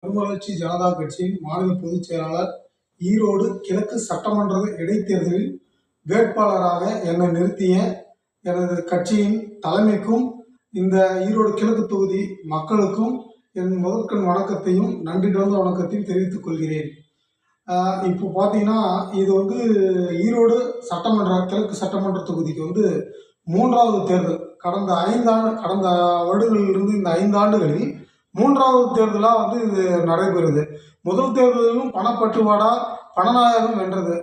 மறுமலர்ச்சி ஜனதா கட்சியின் மாநில பொதுச் செயலாளர். ஈரோடு கிழக்கு சட்டமன்ற இடைத்தேர்தலில் வேட்பாளராக என்னை நிறுத்திய எனது கட்சியின் தலைமைக்கும் இந்த ஈரோடு கிழக்கு தொகுதி மக்களுக்கும் என் முதற்கண் வணக்கத்தையும் நன்றி கலந்த வணக்கத்தையும் தெரிவித்துக் கொள்கிறேன். இப்போ பார்த்தீங்கன்னா இது ஈரோடு கிழக்கு சட்டமன்ற தொகுதிக்கு 3வது தேர்தல். கடந்த வருடங்களிலிருந்து இந்த 5 ஆண்டுகளில் 3வது தேர்தலாக இது நடைபெறுது. முதல் தேர்தலிலும் பணப்பட்டுவாடா பணநாயகம் வென்றது.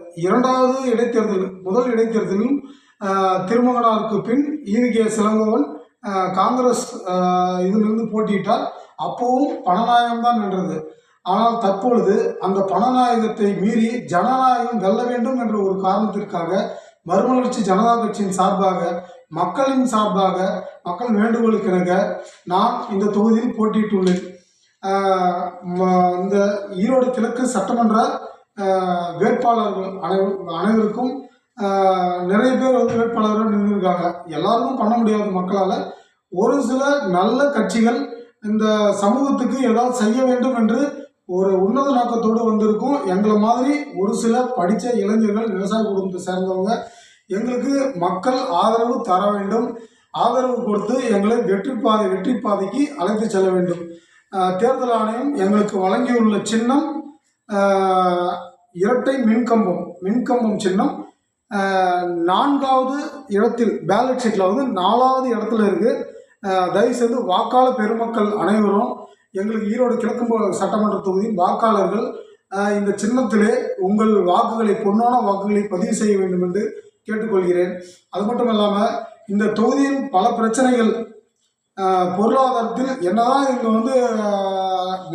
முதல் இடைத்தேர்தலிலும் திருமகனாருக்கு பின் ஈவிகே சிலங்கோவன் காங்கிரஸ் இதிலிருந்து போட்டியிட்டார். அப்போவும் பணநாயகம் தான் வென்றது. ஆனால் தற்பொழுது அந்த பணநாயகத்தை மீறி ஜனநாயகம் வெல்ல வேண்டும் என்ற ஒரு காரணத்திற்காக மறுமலர்ச்சி ஜனதா கட்சியின் சார்பாக மக்களின் சார்பாக மக்கள் வேண்டுகோளுக்கிணங்க நான் இந்த தொகுதியில் போட்டியிட்டுள்ளேன். இந்த ஈரோடு கிழக்கு சட்டமன்ற வேட்பாளர்கள் அனைவருக்கும் நிறைய பேர் வேட்பாளர்கள் நின்றுருக்காங்க. எல்லாருக்கும் பண்ண முடியாத மக்களால் ஒரு சில நல்ல கட்சிகள் இந்த சமூகத்துக்கு ஏதாவது செய்ய வேண்டும் என்று ஒரு உன்னத நோக்கத்தோடு வந்திருக்கும். எங்களை மாதிரி ஒரு சில படித்த இளைஞர்கள், விவசாய குடும்பத்தை சேர்ந்தவங்க எங்களுக்கு மக்கள் ஆதரவு தர வேண்டும். ஆதரவு கொடுத்து எங்களை வெற்றி பாதைக்கு அழைத்து செல்ல வேண்டும். தேர்தல் ஆணையம் எங்களுக்கு வழங்கியுள்ள சின்னம் இரட்டை மின்கம்பம் சின்னம். 4வது இடத்தில் பேலட் ஷீட்டில் 4வது இடத்துல இருக்குது. தயவுசெய்து வாக்காளர் பெருமக்கள் அனைவரும் எங்களுக்கு ஈரோடு கிழக்கு சட்டமன்ற தொகுதியின் வாக்காளர்கள் இந்த சின்னத்திலே உங்கள் பொன்னான வாக்குகளை பதிவு செய்ய வேண்டும் என்று கேட்டுக்கொள்கிறேன். அது மட்டும் இல்லாமல் இந்த தொகுதியின் பல பிரச்சனைகள், பொருளாதாரத்தில் என்னதான் இங்கே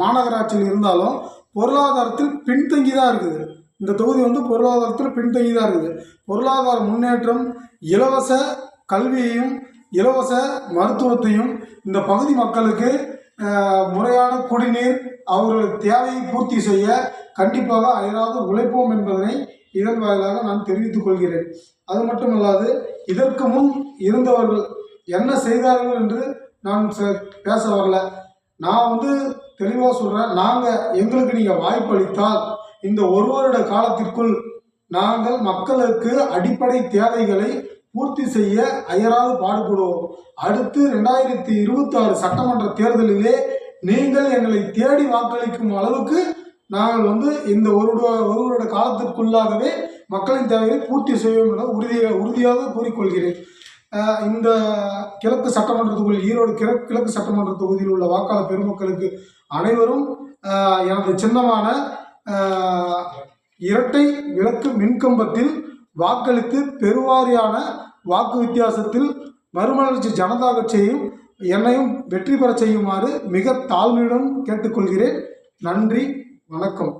மாநகராட்சியில் இருந்தாலும் பொருளாதாரத்தில் பின்தங்கி தான் இருக்குது. இந்த தொகுதி பொருளாதாரத்தில் பின்தங்கி தான் இருக்குது. பொருளாதார முன்னேற்றம், இலவச கல்வியையும் இலவச மருத்துவத்தையும் இந்த பகுதி மக்களுக்கு முறையான குடிநீர் அவர்கள் தேவையை பூர்த்தி செய்ய கண்டிப்பாக அயராது உழைப்போம் என்பதனை இதன் வாயிலாக நான் தெரிவித்துக் கொள்கிறேன். அது மட்டுமல்லாது இதற்கு முன் இருந்தவர்கள் என்ன செய்தார்கள் என்று நான் பேச வரல. நான் தெளிவாக சொல்கிறேன். எங்களுக்கு நீங்கள் வாய்ப்பு அளித்தால் இந்த 1 வருட காலத்திற்குள் நாங்கள் மக்களுக்கு அடிப்படை தேவைகளை பூர்த்தி செய்ய அயராது பாடுபடுவோம். அடுத்து 2026 சட்டமன்ற தேர்தலிலே நீங்கள் எங்களை தேடி வாக்களிக்கும் அளவுக்கு நாங்கள் இந்த ஒரு வருட காலத்திற்குள்ளாகவே மக்களின் தேவையை பூர்த்தி செய்வோம் என உறுதியாக கூறிக்கொள்கிறேன். இந்த கிழக்கு சட்டமன்ற தொகுதியில் ஈரோடு கிழக்கு சட்டமன்ற தொகுதியில் உள்ள வாக்காளர் பெருமக்களுக்கு அனைவரும் எனது சின்னமான இரட்டை விளக்கு மின்கம்பத்தில் வாக்களித்து பெருவாரியான வாக்கு வித்தியாசத்தில் மறுமலர்ச்சி ஜனதா கட்சியையும் என்னையும் வெற்றி பெற செய்யுமாறு மிக தாழ்மையுடன் கேட்டுக்கொள்கிறேன். நன்றி, வணக்கம்.